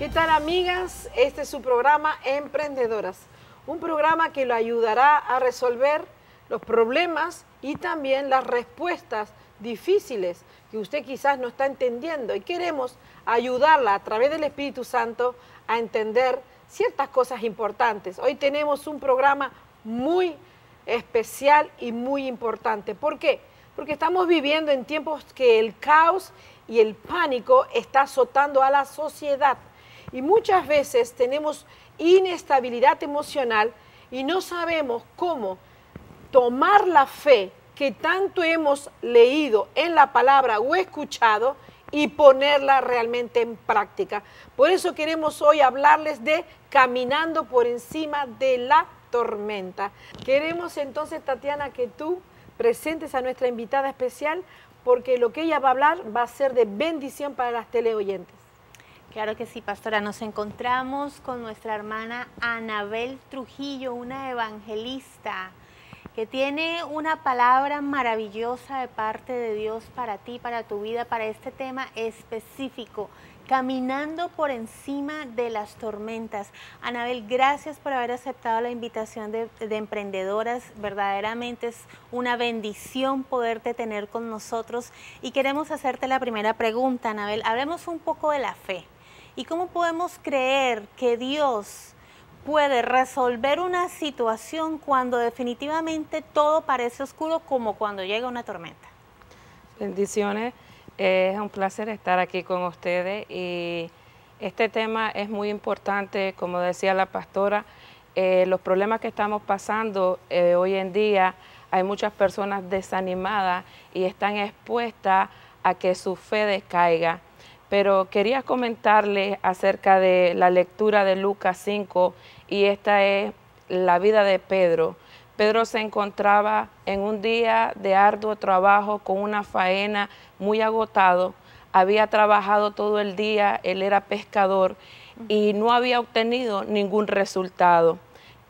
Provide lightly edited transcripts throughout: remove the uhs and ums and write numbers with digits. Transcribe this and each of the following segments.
¿Qué tal, amigas? Este es su programa Emprendedoras, un programa que lo ayudará a resolver los problemas y también las respuestas difíciles que usted quizás no está entendiendo, y queremos ayudarla a través del Espíritu Santo a entender ciertas cosas importantes. Hoy tenemos un programa muy especial y muy importante. ¿Por qué? Porque estamos viviendo en tiempos que el caos y el pánico está azotando a la sociedad. Y muchas veces tenemos inestabilidad emocional y no sabemos cómo tomar la fe que tanto hemos leído en la palabra o escuchado y ponerla realmente en práctica. Por eso queremos hoy hablarles de caminando por encima de la tormenta. Queremos entonces, Tatiana, que tú presentes a nuestra invitada especial, porque lo que ella va a hablar va a ser de bendición para las teleoyentes. Claro que sí, pastora. Nos encontramos con nuestra hermana Anabel Trujillo, una evangelista que tiene una palabra maravillosa de parte de Dios para ti, para tu vida, para este tema específico, caminando por encima de las tormentas. Anabel, gracias por haber aceptado la invitación de Emprendedoras. Verdaderamente es una bendición poderte tener con nosotros y queremos hacerte la primera pregunta, Anabel. Hablemos un poco de la fe. ¿Y cómo podemos creer que Dios puede resolver una situación cuando definitivamente todo parece oscuro, como cuando llega una tormenta? Bendiciones, es un placer estar aquí con ustedes y este tema es muy importante, como decía la pastora. Los problemas que estamos pasando hoy en día, hay muchas personas desanimadas y están expuestas a que su fe decaiga. Pero quería comentarles acerca de la lectura de Lucas 5, y esta es la vida de Pedro. Pedro se encontraba en un día de arduo trabajo, con una faena, muy agotado. Había trabajado todo el día, él era pescador y no había obtenido ningún resultado.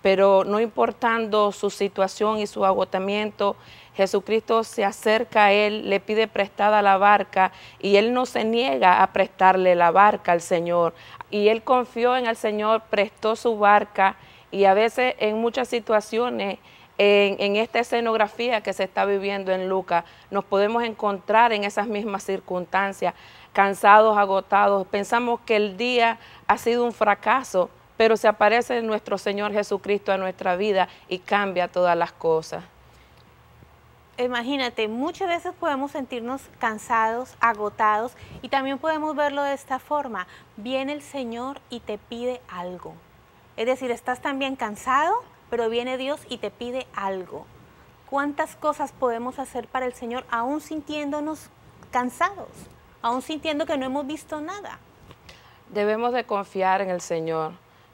Pero no importando su situación y su agotamiento, Jesucristo se acerca a él, le pide prestada la barca y él no se niega a prestarle la barca al Señor. Y él confió en el Señor, prestó su barca, y a veces en muchas situaciones, en esta escenografía que se está viviendo en Lucas, nos podemos encontrar en esas mismas circunstancias, cansados, agotados. Pensamos que el día ha sido un fracaso, pero se aparece nuestro Señor Jesucristo a nuestra vida y cambia todas las cosas. Imagínate, muchas veces podemos sentirnos cansados, agotados, y también podemos verlo de esta forma. Viene el Señor y te pide algo. Es decir, estás también cansado, pero viene Dios y te pide algo. ¿Cuántas cosas podemos hacer para el Señor aún sintiéndonos cansados, aún sintiendo que no hemos visto nada? Debemos de confiar en el Señor,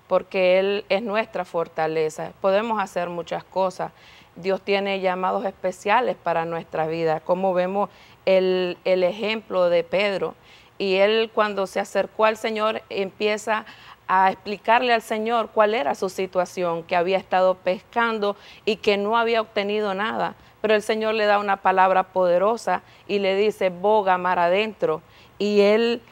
porque Él es nuestra fortaleza. Podemos hacer muchas cosas. Dios tiene llamados especiales para nuestra vida, como vemos el ejemplo de Pedro. Y él, cuando se acercó al Señor, empieza a explicarle al Señor cuál era su situación, que había estado pescando y que no había obtenido nada. Pero el Señor le da una palabra poderosa y le dice: boga mar adentro. Y él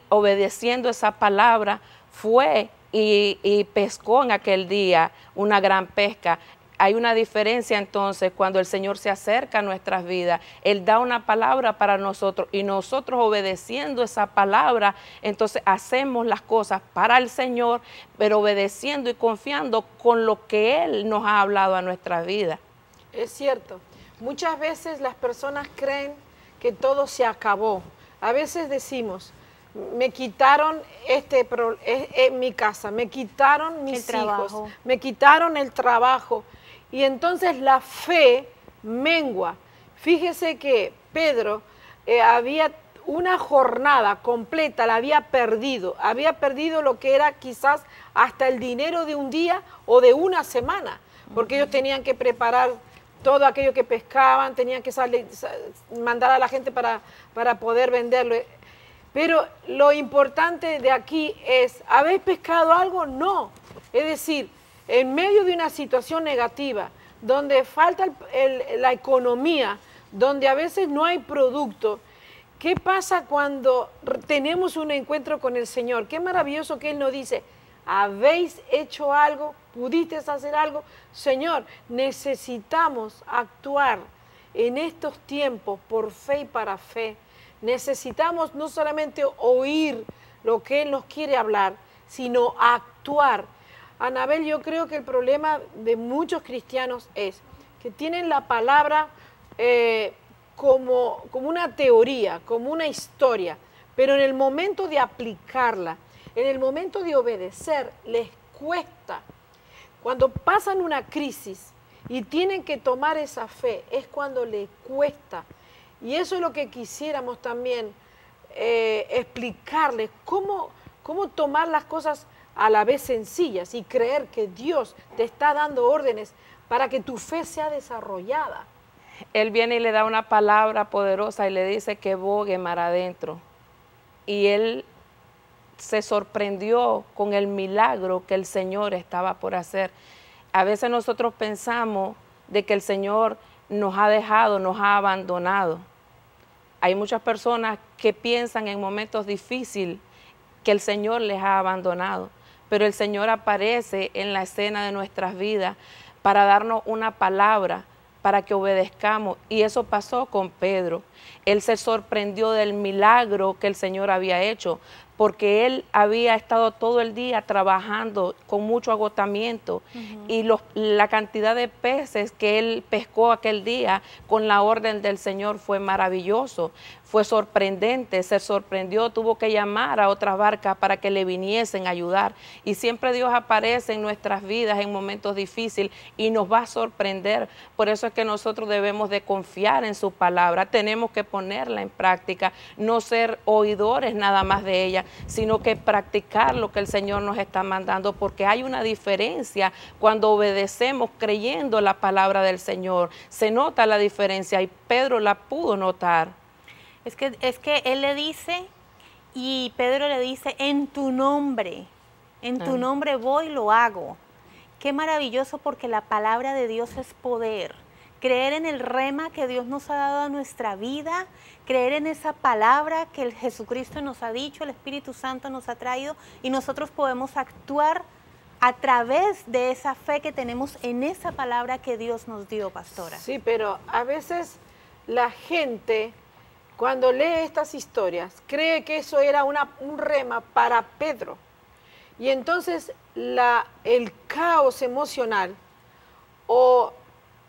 obedeciendo esa palabra, fue y pescó en aquel día una gran pesca. Hay una diferencia entonces cuando el Señor se acerca a nuestras vidas. Él da una palabra para nosotros y nosotros, obedeciendo esa palabra, entonces hacemos las cosas para el Señor, pero obedeciendo y confiando con lo que Él nos ha hablado a nuestras vidas. Es cierto. Muchas veces las personas creen que todo se acabó. A veces decimos: me quitaron mi casa, me quitaron mis hijos, me quitaron el trabajo. Y entonces la fe mengua. Fíjese que Pedro había una jornada completa, la había perdido lo que era quizás hasta el dinero de un día o de una semana, porque ellos tenían que preparar todo aquello que pescaban, tenían que mandar a la gente para poder venderlo. Pero lo importante de aquí es: ¿habéis pescado algo? No. Es decir, en medio de una situación negativa, donde falta la economía, donde a veces no hay producto, ¿Qué pasa cuando tenemos un encuentro con el Señor? Qué maravilloso que Él nos dice, ¿habéis hecho algo? ¿Pudiste hacer algo? Señor, necesitamos actuar en estos tiempos por fe y para fe. Necesitamos no solamente oír lo que Él nos quiere hablar, sino actuar. Anabel, yo creo que el problema de muchos cristianos es que tienen la palabra como una teoría, como una historia, pero en el momento de aplicarla, en el momento de obedecer, les cuesta. Cuando pasan una crisis y tienen que tomar esa fe, es cuando les cuesta. Y eso es lo que quisiéramos también explicarles, cómo tomar las cosas a la vez sencillas y creer que Dios te está dando órdenes para que tu fe sea desarrollada. Él viene y le da una palabra poderosa y le dice que bogue mar adentro. Y él se sorprendió con el milagro que el Señor estaba por hacer. A veces nosotros pensamos de que el Señor nos ha dejado, nos ha abandonado. Hay muchas personas que piensan en momentos difíciles que el Señor les ha abandonado, pero el Señor aparece en la escena de nuestras vidas para darnos una palabra, para que obedezcamos. Y eso pasó con Pedro. Él se sorprendió del milagro que el Señor había hecho, porque él había estado todo el día trabajando con mucho agotamiento y la cantidad de peces que él pescó aquel día con la orden del Señor fue maravilloso, fue sorprendente, se sorprendió, tuvo que llamar a otras barcas para que le viniesen a ayudar. Y siempre Dios aparece en nuestras vidas en momentos difíciles y nos va a sorprender. Por eso es que nosotros debemos de confiar en su palabra, tenemos que ponerla en práctica, no ser oidores nada más de ella, sino que practicar lo que el Señor nos está mandando, porque hay una diferencia cuando obedecemos creyendo la palabra del Señor. Se nota la diferencia y Pedro la pudo notar. Es que él le dice, y Pedro le dice, en tu nombre voy y lo hago. Qué maravilloso, porque la palabra de Dios es poder. Creer en el rema que Dios nos ha dado a nuestra vida, creer en esa palabra que el Jesucristo nos ha dicho, el Espíritu Santo nos ha traído, y nosotros podemos actuar a través de esa fe que tenemos en esa palabra que Dios nos dio, pastora. Sí, pero a veces la gente, cuando lee estas historias, cree que eso era un rema para Pedro. Y entonces el caos emocional o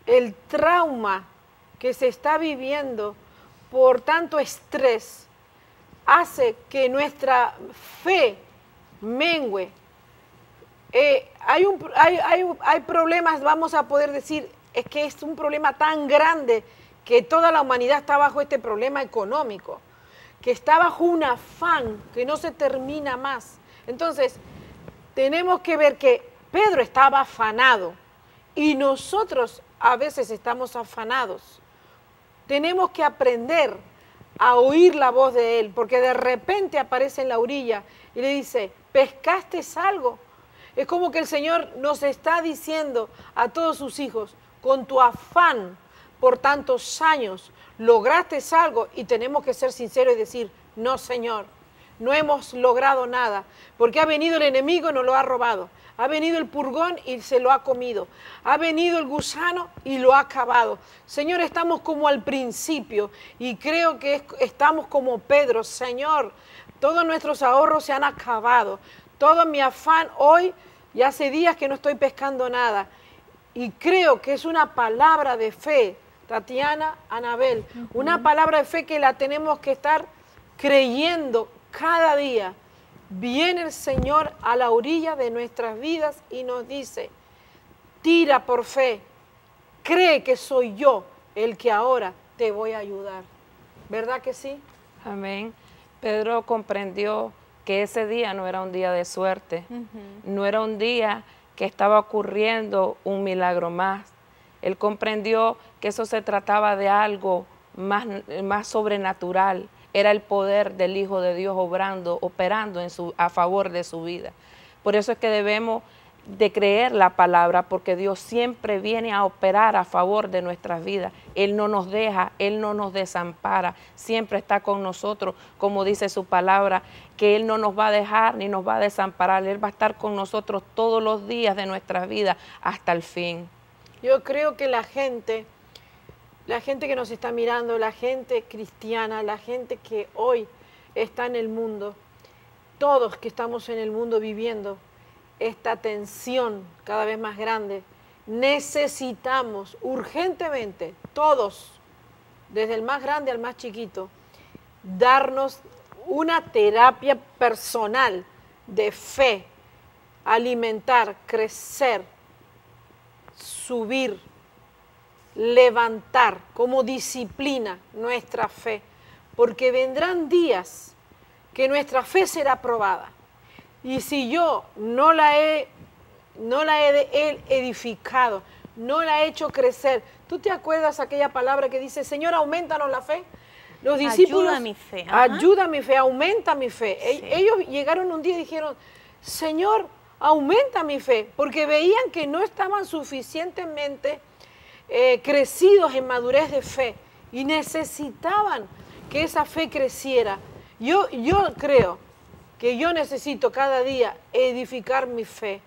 el trauma que se está viviendo por tanto estrés hace que nuestra fe mengüe. Hay problemas, vamos a poder decir, es que es un problema tan grande que toda la humanidad está bajo este problema económico, que está bajo un afán que no se termina más. Entonces, tenemos que ver que Pedro estaba afanado y nosotros a veces estamos afanados. Tenemos que aprender a oír la voz de Él, porque de repente aparece en la orilla y le dice, ¿pescaste algo? Es como que el Señor nos está diciendo a todos sus hijos, con tu afán por tantos años, lograste algo, y tenemos que ser sinceros y decir, no, Señor, no hemos logrado nada, porque ha venido el enemigo y nos lo ha robado. Ha venido el purgón y se lo ha comido. Ha venido el gusano y lo ha acabado. Señor, estamos como al principio y creo que estamos como Pedro. Señor, todos nuestros ahorros se han acabado. Todo mi afán hoy, y hace días que no estoy pescando nada. Y creo que es una palabra de fe, Tatiana, Anabel, una palabra de fe que la tenemos que estar creyendo cada día. Viene el Señor a la orilla de nuestras vidas y nos dice, tira por fe, cree que soy yo el que ahora te voy a ayudar. ¿Verdad que sí? Amén. Pedro comprendió que ese día no era un día de suerte, no era un día que estaba ocurriendo un milagro más. Él comprendió que eso se trataba de algo más sobrenatural. Era el poder del Hijo de Dios operando a favor de su vida. Por eso es que debemos de creer la palabra, porque Dios siempre viene a operar a favor de nuestras vidas. Él no nos deja, Él no nos desampara, siempre está con nosotros, como dice su palabra, que Él no nos va a dejar ni nos va a desamparar. Él va a estar con nosotros todos los días de nuestras vidas hasta el fin. Yo creo que la gente que nos está mirando, la gente cristiana, la gente que hoy está en el mundo, todos que estamos en el mundo viviendo esta tensión cada vez más grande, necesitamos urgentemente, todos, desde el más grande al más chiquito, darnos una terapia personal de fe, alimentar, crecer, subir, levantar como disciplina nuestra fe, porque vendrán días que nuestra fe será probada. Y si yo no la he edificado, no la he hecho crecer, ¿tú te acuerdas aquella palabra que dice, Señor, aumentanos la fe? Los discípulos, ayuda mi fe. Ajá. Ayuda mi fe, aumenta mi fe. Sí. Ellos llegaron un día y dijeron, Señor, aumenta mi fe, porque veían que no estaban suficientemente crecidos en madurez de fe y necesitaban que esa fe creciera. Yo creo que yo necesito cada día edificar mi fe,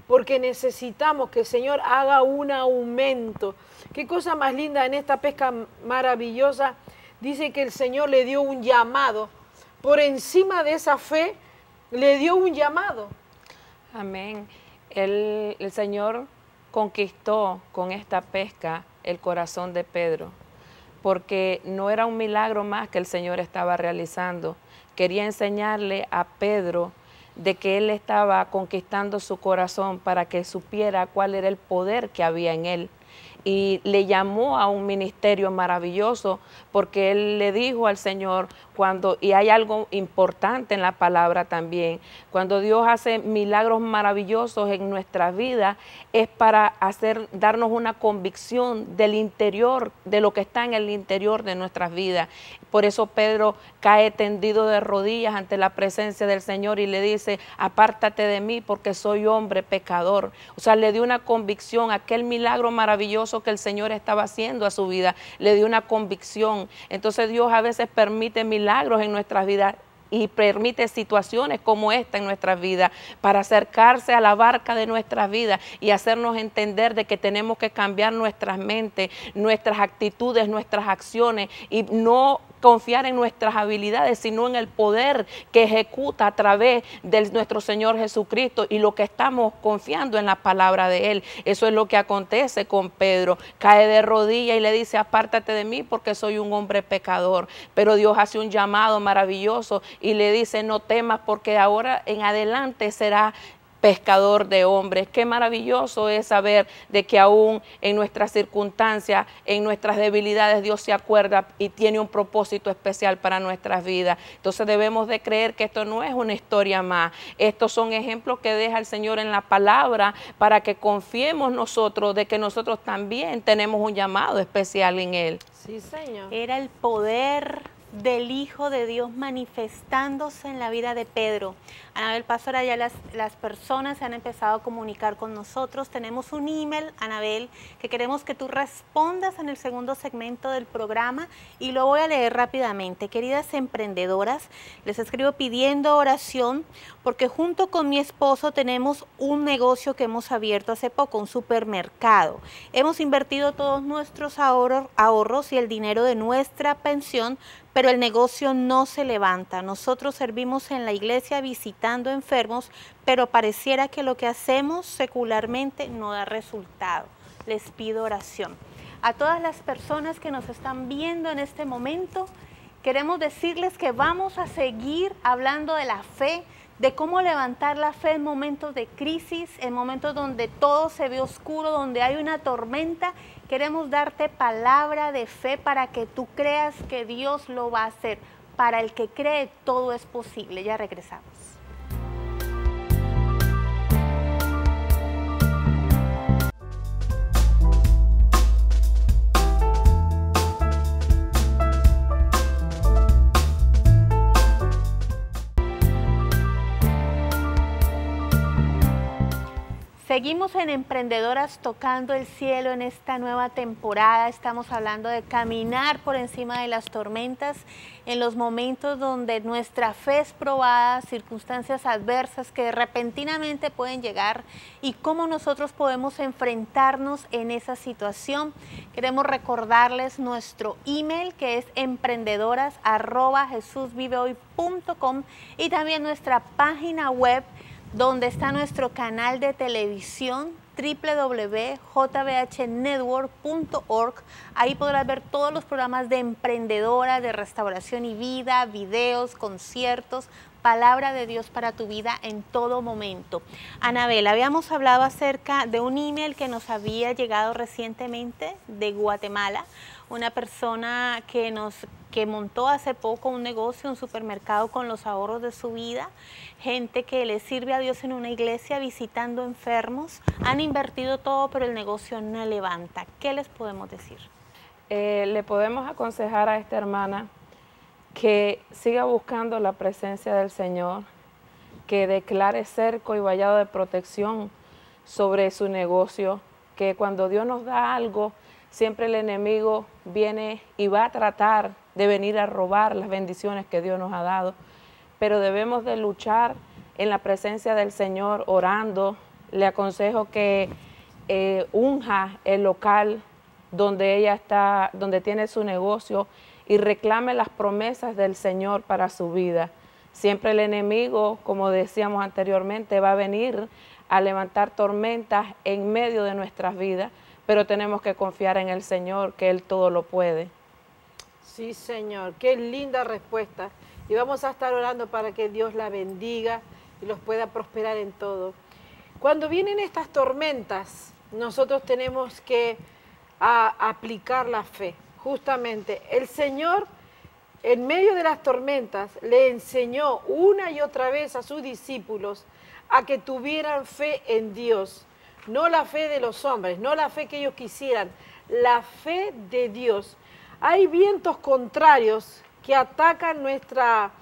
porque necesitamos que el Señor haga un aumento. Qué cosa más linda en esta pesca maravillosa, dice que el Señor le dio un llamado, por encima de esa fe le dio un llamado. Amén. El Señor conquistó con esta pesca el corazón de Pedro, porque no era un milagro más que el Señor estaba realizando. Quería enseñarle a Pedro de que él estaba conquistando su corazón para que supiera cuál era el poder que había en él. Y le llamó a un ministerio maravilloso, porque él le dijo al Señor, y hay algo importante en la palabra también, cuando Dios hace milagros maravillosos en nuestras vidas, es para darnos una convicción del interior, de lo que está en el interior de nuestras vidas. Por eso Pedro cae tendido de rodillas ante la presencia del Señor y le dice, apártate de mí porque soy hombre pecador. O sea, le dio una convicción, aquel milagro maravilloso que el Señor estaba haciendo a su vida, le dio una convicción. Entonces Dios a veces permite milagros en nuestras vidas y permite situaciones como esta en nuestras vidas para acercarse a la barca de nuestras vidas y hacernos entender de que tenemos que cambiar nuestras mentes, nuestras actitudes, nuestras acciones y no confiar en nuestras habilidades, sino en el poder que ejecuta a través de nuestro Señor Jesucristo y lo que estamos confiando en la palabra de Él. Eso es lo que acontece con Pedro. Cae de rodillas y le dice, apártate de mí porque soy un hombre pecador. Pero Dios hace un llamado maravilloso y le dice, no temas porque ahora en adelante será pescador de hombres. Qué maravilloso es saber de que aún en nuestras circunstancias, en nuestras debilidades, Dios se acuerda y tiene un propósito especial para nuestras vidas. Entonces debemos de creer que esto no es una historia más. Estos son ejemplos que deja el Señor en la palabra para que confiemos nosotros de que nosotros también tenemos un llamado especial en Él. Sí, Señor. Era el poder del Hijo de Dios manifestándose en la vida de Pedro. Anabel, pastora, ya las personas se han empezado a comunicar con nosotros. Tenemos un email, Anabel, que queremos que tú respondas en el segundo segmento del programa y lo voy a leer rápidamente. Queridas emprendedoras, les escribo pidiendo oración porque junto con mi esposo tenemos un negocio que hemos abierto hace poco, un supermercado. Hemos invertido todos nuestros ahorros y el dinero de nuestra pensión, pero el negocio no se levanta. Nosotros servimos en la iglesia visitando enfermos, pero pareciera que lo que hacemos secularmente no da resultado. Les pido oración. A todas las personas que nos están viendo en este momento, queremos decirles que vamos a seguir hablando de la fe, de cómo levantar la fe en momentos de crisis, en momentos donde todo se ve oscuro, donde hay una tormenta. Queremos darte palabra de fe para que tú creas que Dios lo va a hacer. Para el que cree, todo es posible. Ya regresamos. Seguimos en Emprendedoras Tocando el Cielo en esta nueva temporada. Estamos hablando de caminar por encima de las tormentas en los momentos donde nuestra fe es probada, circunstancias adversas que repentinamente pueden llegar y cómo nosotros podemos enfrentarnos en esa situación. Queremos recordarles nuestro email, que es emprendedoras@jesusvivehoy.com, y también nuestra página web, donde está nuestro canal de televisión, www.jbhnetwork.org. Ahí podrás ver todos los programas de emprendedoras, de restauración y vida, videos, conciertos, palabra de Dios para tu vida en todo momento. Anabel, habíamos hablado acerca de un email que nos había llegado recientemente de Guatemala, una persona que montó hace poco un negocio, un supermercado con los ahorros de su vida, gente que le sirve a Dios en una iglesia visitando enfermos, han invertido todo pero el negocio no levanta. ¿Qué les podemos decir? Le podemos aconsejar a esta hermana que siga buscando la presencia del Señor, que declare cerco y vallado de protección sobre su negocio, que cuando Dios nos da algo, siempre el enemigo viene y va a tratar de venir a robar las bendiciones que Dios nos ha dado, pero debemos de luchar en la presencia del Señor orando. Le aconsejo que unja el local donde ella está, donde tiene su negocio, y reclame las promesas del Señor para su vida. Siempre el enemigo, como decíamos anteriormente, va a venir a levantar tormentas en medio de nuestras vidas, pero tenemos que confiar en el Señor, que Él todo lo puede. Sí, Señor, qué linda respuesta. Y vamos a estar orando para que Dios la bendiga y los pueda prosperar en todo. Cuando vienen estas tormentas, nosotros tenemos que aplicar la fe. Justamente, el Señor, en medio de las tormentas, le enseñó una y otra vez a sus discípulos a que tuvieran fe en Dios. No la fe de los hombres, no la fe que ellos quisieran, la fe de Dios. Hay vientos contrarios que atacan nuestra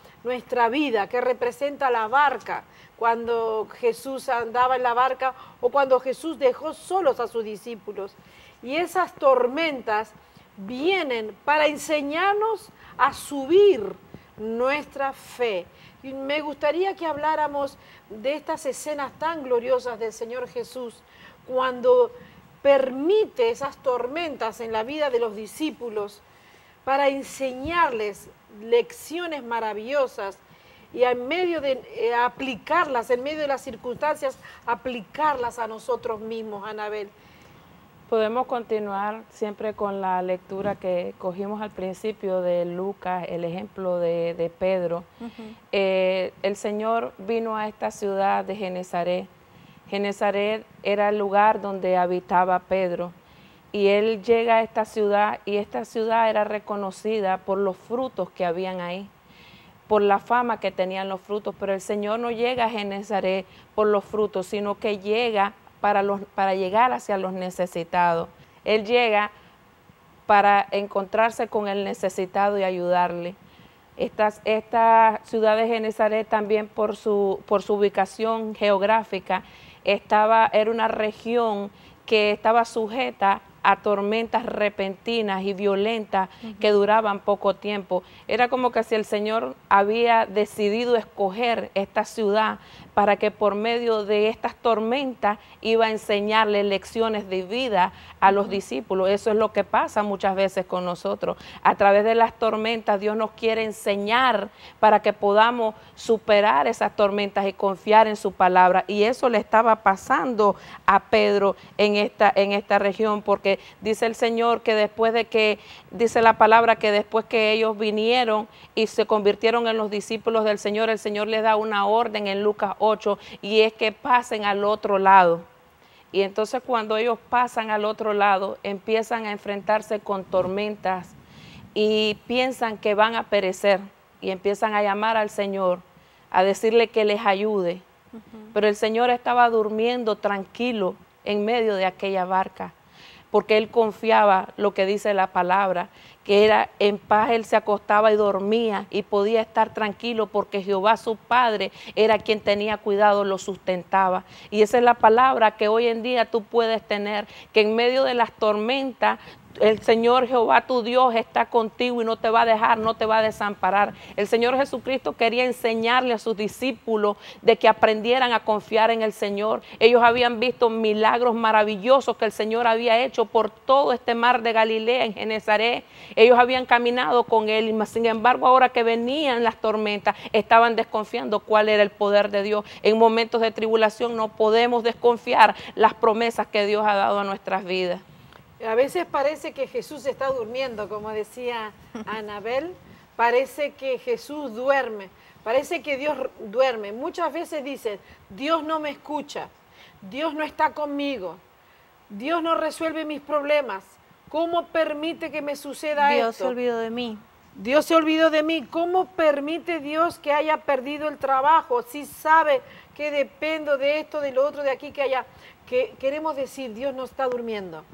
vida, que representa la barca, cuando Jesús andaba en la barca o cuando Jesús dejó solos a sus discípulos. Y esas tormentas vienen para enseñarnos a subir nuestra fe. Y me gustaría que habláramos de estas escenas tan gloriosas del Señor Jesús, cuando permite esas tormentas en la vida de los discípulos para enseñarles lecciones maravillosas y en medio de aplicarlas, en medio de las circunstancias, aplicarlas a nosotros mismos, Anabel. Podemos continuar siempre con la lectura que cogimos al principio de Lucas, el ejemplo de Pedro. El Señor vino a esta ciudad de Genezaret. Genezaret era el lugar donde habitaba Pedro. Y él llega a esta ciudad, y esta ciudad era reconocida por los frutos que habían ahí, por la fama que tenían los frutos. Pero el Señor no llega a Genezaret por los frutos, sino que llega para llegar hacia los necesitados. Él llega para encontrarse con el necesitado y ayudarle. Esta ciudad de Genezaret también por su ubicación geográfica era una región que estaba sujeta a tormentas repentinas y violentas que duraban poco tiempo. Era como que si el Señor había decidido escoger esta ciudad para que por medio de estas tormentas iba a enseñarle lecciones de vida a los discípulos. Eso es lo que pasa muchas veces con nosotros. A través de las tormentas Dios nos quiere enseñar para que podamos superar esas tormentas y confiar en su palabra. Y eso le estaba pasando a Pedro en esta región, porque dice el Señor que dice la palabra que después que ellos vinieron y se convirtieron en los discípulos del Señor, el Señor les da una orden en Lucas 8, y es que pasen al otro lado. Y entonces cuando ellos pasan al otro lado, empiezan a enfrentarse con tormentas y piensan que van a perecer, y empiezan a llamar al Señor, a decirle que les ayude. Pero el Señor estaba durmiendo tranquilo en medio de aquella barca. porque él confiaba lo que dice la palabra, que era en paz él se acostaba y dormía y podía estar tranquilo porque Jehová su Padre era quien tenía cuidado, lo sustentaba. Y esa es la palabra que hoy en día tú puedes tener, que en medio de las tormentas el Señor Jehová tu Dios está contigo y no te va a dejar, no te va a desamparar. El Señor Jesucristo quería enseñarle a sus discípulos de que aprendieran a confiar en el Señor. Ellos habían visto milagros maravillosos que el Señor había hecho por todo este mar de Galilea, en Genezaret. Ellos habían caminado con Él, y sin embargo ahora que venían las tormentas, estaban desconfiando cuál era el poder de Dios. En momentos de tribulación no podemos desconfiar las promesas que Dios ha dado a nuestras vidas. A veces parece que Jesús está durmiendo, como decía Anabel, parece que Jesús duerme, parece que Dios duerme. Muchas veces dicen, Dios no me escucha, Dios no está conmigo, Dios no resuelve mis problemas. ¿Cómo permite que me suceda esto? Dios se olvidó de mí. Dios se olvidó de mí. ¿Cómo permite Dios que haya perdido el trabajo? Si sabe que dependo de esto, de lo otro, de aquí, que allá. Que queremos decir, Dios no está durmiendo.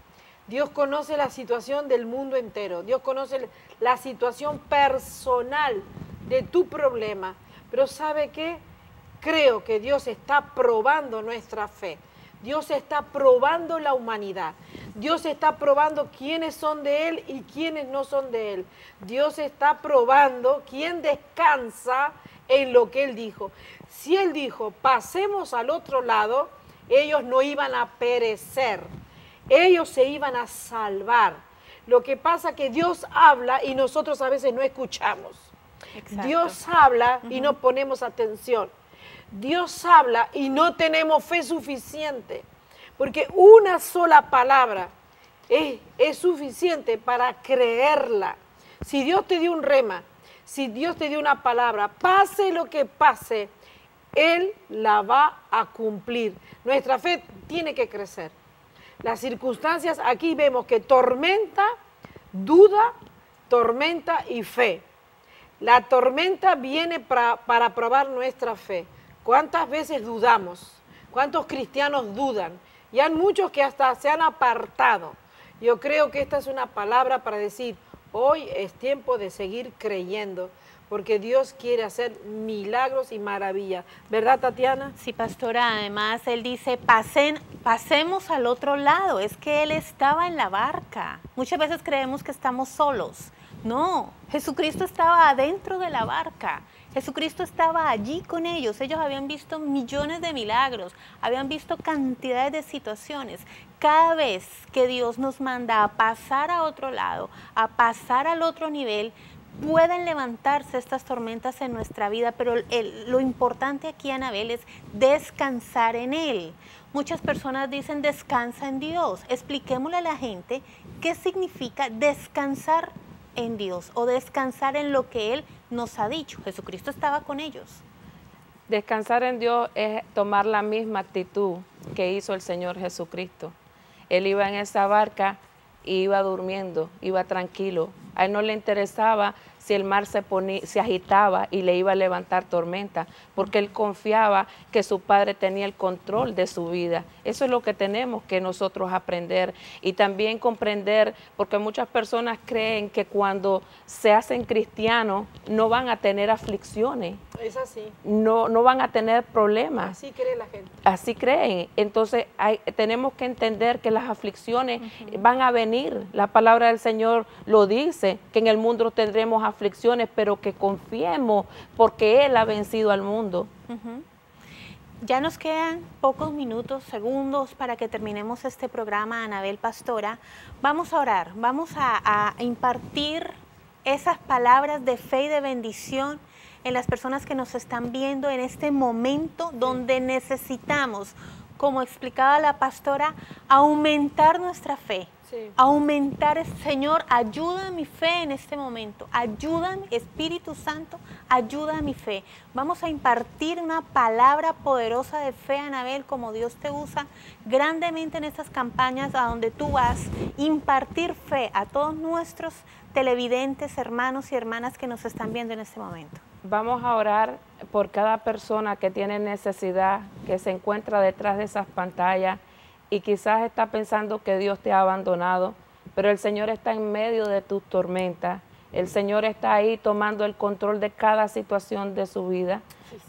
Dios conoce la situación del mundo entero. Dios conoce la situación personal de tu problema. Pero ¿sabe qué? Creo que Dios está probando nuestra fe. Dios está probando la humanidad. Dios está probando quiénes son de Él y quiénes no son de Él. Dios está probando quién descansa en lo que Él dijo. Si Él dijo, pasemos al otro lado, ellos no iban a perecer. Ellos se iban a salvar. Lo que pasa es que Dios habla y nosotros a veces no escuchamos. Exacto. Dios habla y no ponemos atención. Dios habla y no tenemos fe suficiente. Porque una sola palabra es suficiente para creerla. Si Dios te dio un rema, si Dios te dio una palabra, pase lo que pase, Él la va a cumplir. Nuestra fe tiene que crecer. Las circunstancias, aquí vemos que tormenta, duda, tormenta y fe. La tormenta viene para probar nuestra fe. ¿Cuántas veces dudamos? ¿Cuántos cristianos dudan? Y hay muchos que hasta se han apartado. Yo creo que esta es una palabra para decir, hoy es tiempo de seguir creyendo, porque Dios quiere hacer milagros y maravillas. ¿Verdad, Tatiana? Sí, pastora, además Él dice, pasemos al otro lado. Es que Él estaba en la barca. Muchas veces creemos que estamos solos. No, Jesucristo estaba adentro de la barca. Jesucristo estaba allí con ellos. Ellos habían visto millones de milagros, habían visto cantidades de situaciones. Cada vez que Dios nos manda a pasar a otro lado, a pasar al otro nivel, pueden levantarse estas tormentas en nuestra vida, pero lo importante aquí, Anabel, es descansar en Él. Muchas personas dicen descansa en Dios. Expliquémosle a la gente qué significa descansar en Dios o descansar en lo que Él nos ha dicho. Jesucristo estaba con ellos. Descansar en Dios es tomar la misma actitud que hizo el Señor Jesucristo. Él iba en esa barca y iba durmiendo, iba tranquilo. A Él no le interesaba si el mar se agitaba y le iba a levantar tormenta, porque Él confiaba que su Padre tenía el control de su vida. Eso es lo que tenemos que nosotros aprender y también comprender, porque muchas personas creen que cuando se hacen cristianos no van a tener aflicciones. Es así. No van a tener problemas. Así cree la gente. Así creen. Entonces tenemos que entender que las aflicciones van a venir. La palabra del Señor lo dice, que en el mundo tendremos aflicciones, pero que confiemos porque Él ha vencido al mundo. Ya nos quedan pocos minutos, segundos para que terminemos este programa, Anabel Pastora. Vamos a orar, vamos a impartir esas palabras de fe y de bendición en las personas que nos están viendo en este momento donde necesitamos, como explicaba la pastora, aumentar nuestra fe. Sí. Aumentar, Señor, ayuda a mi fe en este momento, ayúdame, Espíritu Santo, ayuda a mi fe. Vamos a impartir una palabra poderosa de fe, Anabel, como Dios te usa grandemente en estas campañas a donde tú vas, impartir fe a todos nuestros televidentes, hermanos y hermanas que nos están viendo en este momento. Vamos a orar por cada persona que tiene necesidad, que se encuentra detrás de esas pantallas, y quizás estás pensando que Dios te ha abandonado, pero el Señor está en medio de tus tormentas. El Señor está ahí tomando el control de cada situación de su vida.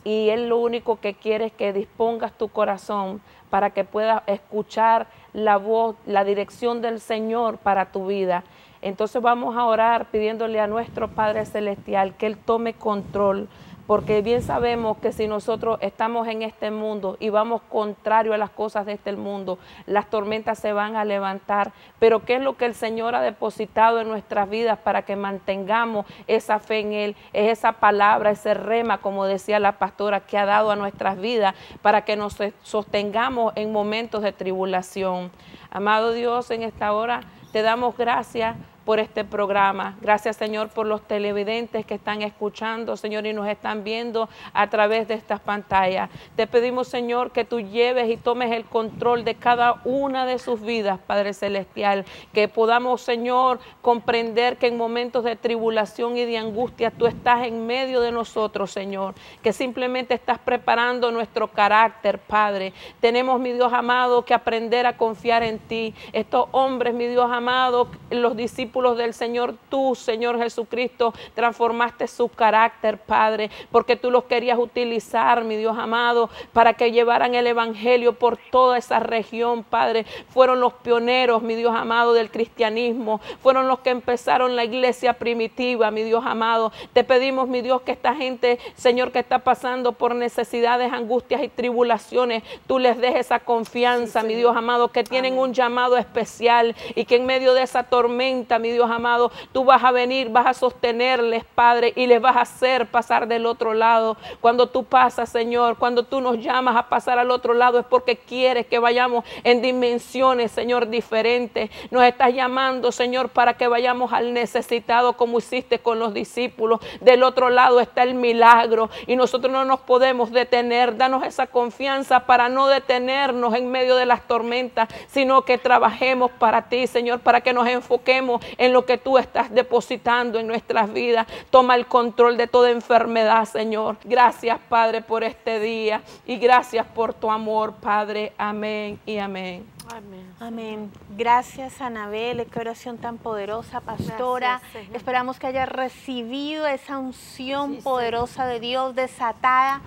Y Él lo único que quiere es que dispongas tu corazón para que puedas escuchar la voz, la dirección del Señor para tu vida. Entonces vamos a orar pidiéndole a nuestro Padre Celestial que Él tome control, porque bien sabemos que si nosotros estamos en este mundo y vamos contrario a las cosas de este mundo, las tormentas se van a levantar. Pero ¿qué es lo que el Señor ha depositado en nuestras vidas para que mantengamos esa fe en Él? Es esa palabra, ese rema, como decía la pastora, que ha dado a nuestras vidas para que nos sostengamos en momentos de tribulación. Amado Dios, en esta hora te damos gracias por este programa. Gracias, Señor, por los televidentes que están escuchando, Señor, y nos están viendo a través de estas pantallas. Te pedimos, Señor, que tú lleves y tomes el control de cada una de sus vidas, Padre Celestial, que podamos, Señor, comprender que en momentos de tribulación y de angustia tú estás en medio de nosotros, Señor, que simplemente estás preparando nuestro carácter, Padre. Tenemos, mi Dios amado, que aprender a confiar en ti. Estos hombres, mi Dios amado, los discípulos del Señor, tú, Señor Jesucristo, transformaste su carácter, Padre, porque tú los querías utilizar, mi Dios amado, para que llevaran el evangelio por toda esa región, Padre. Fueron los pioneros, mi Dios amado, del cristianismo, fueron los que empezaron la iglesia primitiva, mi Dios amado. Te pedimos, mi Dios, que esta gente, Señor, que está pasando por necesidades, angustias y tribulaciones, tú les des esa confianza, mi Dios amado, que tienen un llamado especial y que en medio de esa tormenta, mi Dios amado, tú vas a venir, vas a sostenerles, Padre, y les vas a hacer pasar del otro lado. Cuando tú pasas, Señor, cuando tú nos llamas a pasar al otro lado, es porque quieres que vayamos en dimensiones, Señor, diferentes. Nos estás llamando, Señor, para que vayamos al necesitado, como hiciste con los discípulos. Del otro lado está el milagro y nosotros no nos podemos detener. Danos esa confianza para no detenernos en medio de las tormentas, sino que trabajemos para ti, Señor, para que nos enfoquemos en lo que tú estás depositando en nuestras vidas. Toma el control de toda enfermedad, Señor. Gracias, Padre, por este día y gracias por tu amor, Padre. Amén y amén. Amén. Amén. Gracias, Anabel. Qué oración tan poderosa, pastora. Gracias, esperamos que haya recibido esa unción poderosa de Dios desatada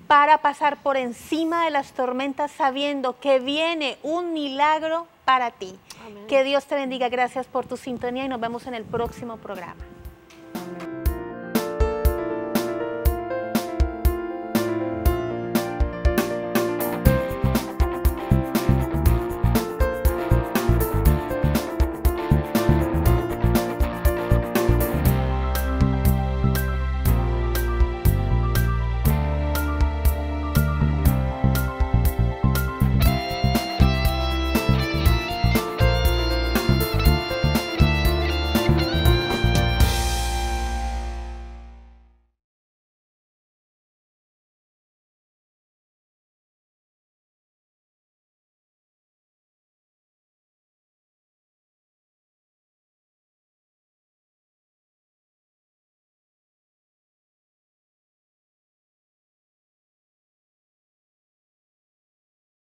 para pasar por encima de las tormentas, sabiendo que viene un milagro para ti. Amén. Que Dios te bendiga. Gracias por tu sintonía y nos vemos en el próximo programa.